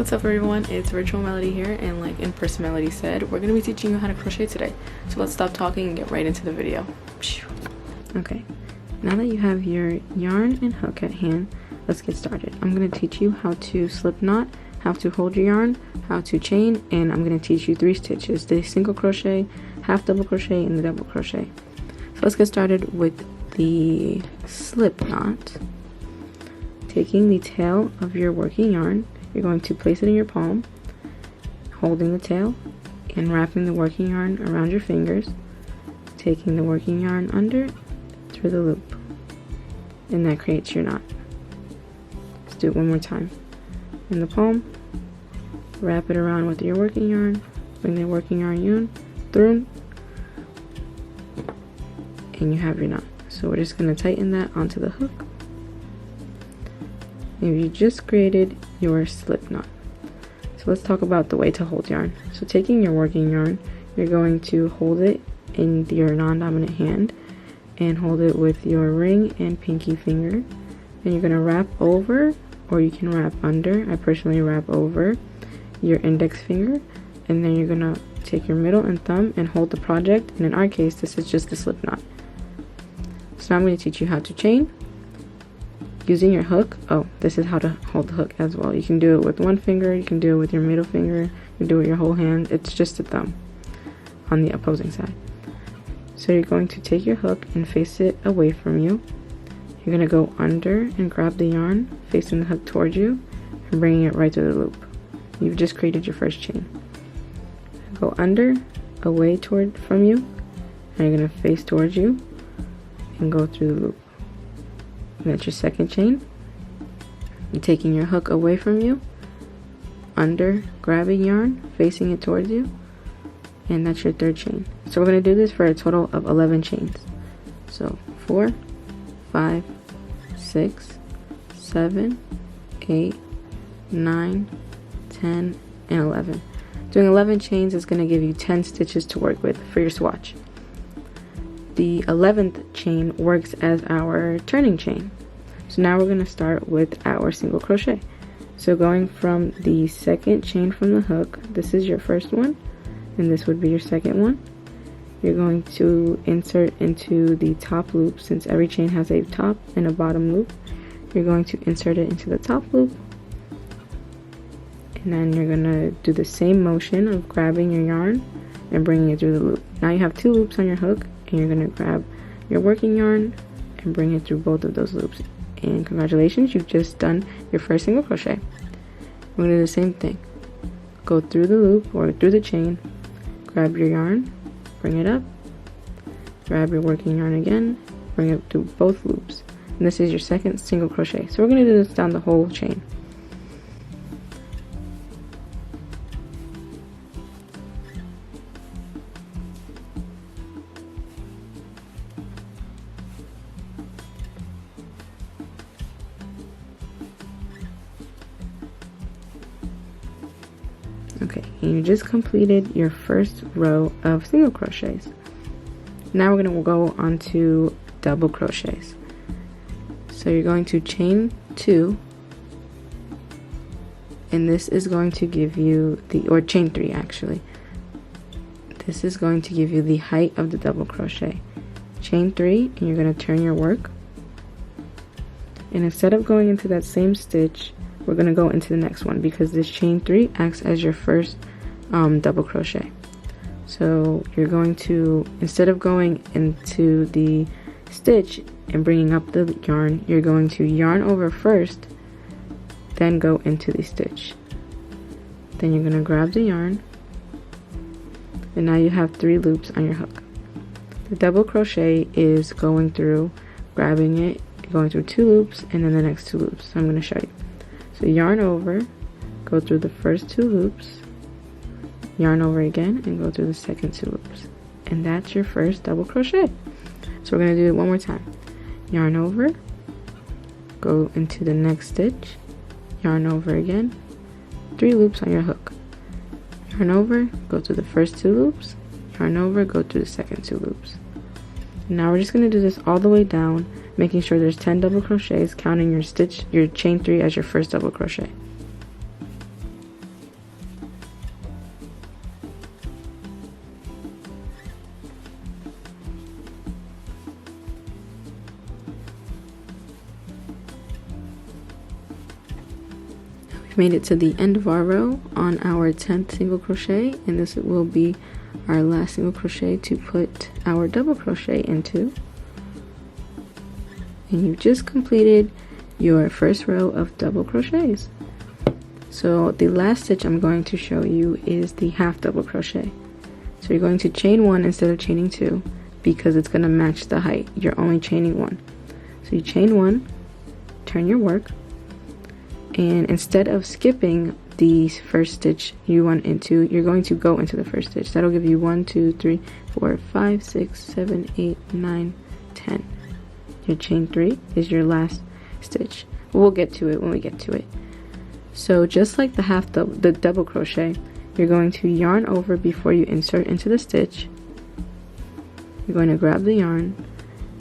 What's up everyone, it's Virtual Melody here, and like in person Melody said, we're going to be teaching you how to crochet today. So let's stop talking and get right into the video. Okay, now that you have your yarn and hook at hand, let's get started. I'm going to teach you how to slip knot, how to hold your yarn, how to chain, and I'm going to teach you 3 stitches: the single crochet, half double crochet, and the double crochet. So let's get started with the slip knot. Taking the tail of your working yarn, you're going to place it in your palm, holding the tail and wrapping the working yarn around your fingers, taking the working yarn under through the loop, and that creates your knot. Let's do it one more time. In the palm, wrap it around with your working yarn, bring the working yarn through, and you have your knot. So we're just going to tighten that onto the hook. And you just created your slip knot. So let's talk about the way to hold yarn. So taking your working yarn, you're going to hold it in your non-dominant hand and hold it with your ring and pinky finger. And you're going to wrap over, or you can wrap under. I personally wrap over your index finger, and then you're going to take your middle and thumb and hold the project, and in our case this is just the slip knot. So now I'm going to teach you how to chain using your hook. Oh, this is how to hold the hook as well. You can do it with one finger, you can do it with your middle finger, you can do it with your whole hand. It's just a thumb on the opposing side. So you're going to take your hook and face it away from you. You're going to go under and grab the yarn facing the hook towards you and bringing it right through the loop. You've just created your first chain. Go under, away from you, and you're going to face towards you and go through the loop. And that's your second chain. You're taking your hook away from you, under, grabbing yarn, facing it towards you, and that's your third chain. So we're going to do this for a total of 11 chains. So 4, 5, 6, 7, 8, 9, 10, and 11. Doing 11 chains is going to give you 10 stitches to work with for your swatch. The 11th chain works as our turning chain. So now we're going to start with our single crochet. So going from the second chain from the hook, this is your first one, and this would be your second one. You're going to insert into the top loop. Since every chain has a top and a bottom loop, you're going to insert it into the top loop, and then you're going to do the same motion of grabbing your yarn and bringing it through the loop. Now you have 2 loops on your hook, and you're going to grab your working yarn and bring it through both of those loops. And congratulations, you've just done your first single crochet. We're going to do the same thing. Go through the loop or through the chain, grab your yarn, bring it up, grab your working yarn again, bring it through both loops. And this is your second single crochet. So we're going to do this down the whole chain. Okay, and you just completed your first row of single crochets. Now we're going to go on to double crochets. So you're going to chain 2, and this is going to give you or chain 3 actually. This is going to give you the height of the double crochet. Chain 3, and you're going to turn your work. And instead of going into that same stitch, we're going to go into the next one, because this chain 3 acts as your first double crochet. So you're going to, instead of going into the stitch and bringing up the yarn, you're going to yarn over first, then go into the stitch. Then you're going to grab the yarn, and now you have 3 loops on your hook. The double crochet is going through, grabbing it, going through 2 loops, and then the next 2 loops. So I'm going to show you. So yarn over, go through the first 2 loops, yarn over again, and go through the second 2 loops. And that's your first double crochet. So we're going to do it one more time. Yarn over, go into the next stitch, yarn over again, 3 loops on your hook. Yarn over, go through the first 2 loops, yarn over, go through the second 2 loops. And now we're just going to do this all the way down, making sure there's 10 double crochets, counting your chain 3 as your first double crochet. We've made it to the end of our row on our 10th single crochet, and this will be our last single crochet to put our double crochet into. And you've just completed your first row of double crochets. So the last stitch I'm going to show you is the half double crochet. So you're going to chain one instead of chaining two because it's going to match the height. You're only chaining one. So you chain one, turn your work, and instead of skipping the first stitch you went into, you're going to go into the first stitch. That'll give you 1, 2, 3, 4, 5, 6, 7, 8, 9, 10. Your chain 3 is your last stitch. We'll get to it when we get to it. So just like the double crochet, you're going to yarn over before you insert into the stitch. You're going to grab the yarn,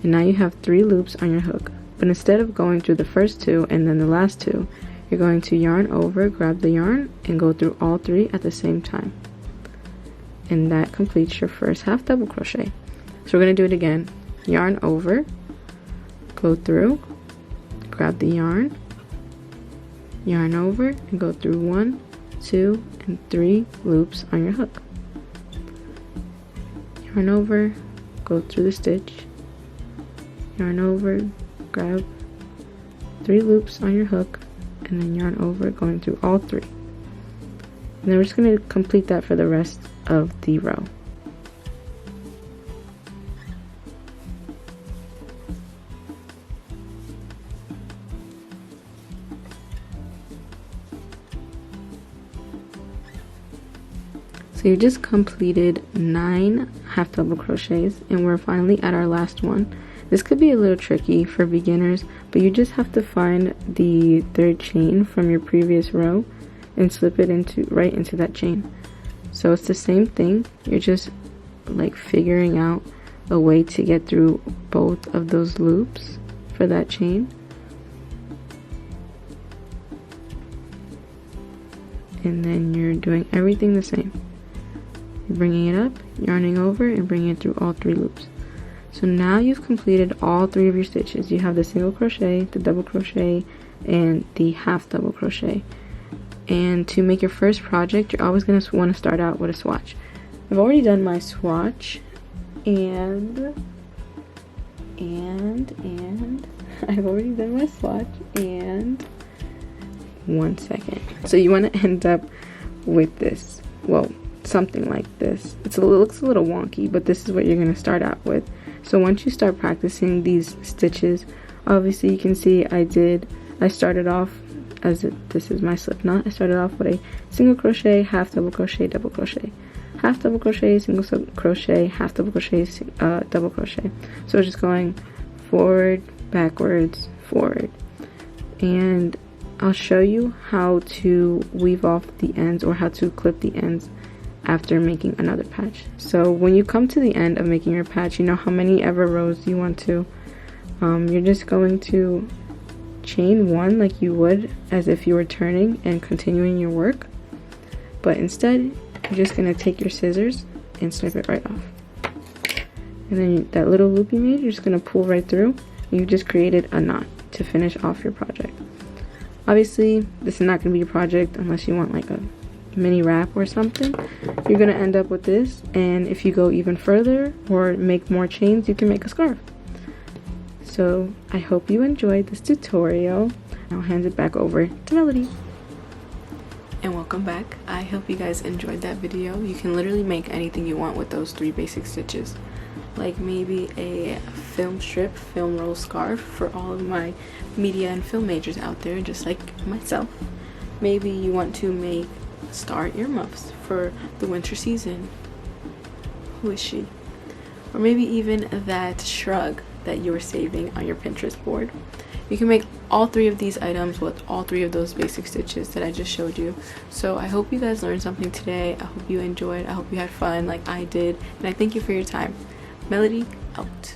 and now you have 3 loops on your hook. But instead of going through the first 2 and then the last 2, you're going to yarn over, grab the yarn, and go through all 3 at the same time. And that completes your first half double crochet. So we're going to do it again. Yarn over, go through, grab the yarn, yarn over, and go through 1, 2, and 3 loops on your hook. Yarn over, go through the stitch, yarn over, grab 3 loops on your hook, and then yarn over, going through all 3. And then we're just going to complete that for the rest of the row. So you just completed 9 half double crochets, and we're finally at our last one. This could be a little tricky for beginners, but you just have to find the 3rd chain from your previous row and slip it right into that chain. So it's the same thing, you're just like figuring out a way to get through both of those loops for that chain. And then you're doing everything the same. You're bringing it up, yarning over, and bringing it through all 3 loops. So now you've completed all 3 of your stitches. You have the single crochet, the double crochet, and the half double crochet. And to make your first project, you're always going to want to start out with a swatch. I've already done my swatch, and I've already done my swatch, and 1 second. So you want to end up with this. Well, something like this. It looks a little wonky, but this is what you're going to start out with. So once you start practicing these stitches, obviously you can see I started off this is my slip knot. I started off with a single crochet, half double crochet, double crochet, half double crochet, single crochet, half double crochet, double crochet. So just going forward, backwards, forward. And I'll show you how to weave off the ends, or how to clip the ends after making another patch. So when you come to the end of making your patch, you know how many ever rows you want to. You're just going to chain 1 like you would as if you were turning and continuing your work, but instead you're just going to take your scissors and snip it right off. And then that little loop you made, you're just going to pull right through, and you just created a knot to finish off your project. Obviously this is not going to be your project unless you want like a mini wrap or something. You're going to end up with this, and if you go even further or make more chains, you can make a scarf. So I hope you enjoyed this tutorial. I'll hand it back over to Melody. And welcome back. I hope you guys enjoyed that video. You can literally make anything you want with those 3 basic stitches, like maybe a film strip, film roll scarf for all of my media and film majors out there, just like myself. Maybe you want to make star earmuffs for the winter season. Who is she? Or maybe even that shrug that you were saving on your Pinterest board. You can make all 3 of these items with all 3 of those basic stitches that I just showed you. So I hope you guys learned something today. I hope you enjoyed. I hope you had fun like I did. And I thank you for your time. Melody out.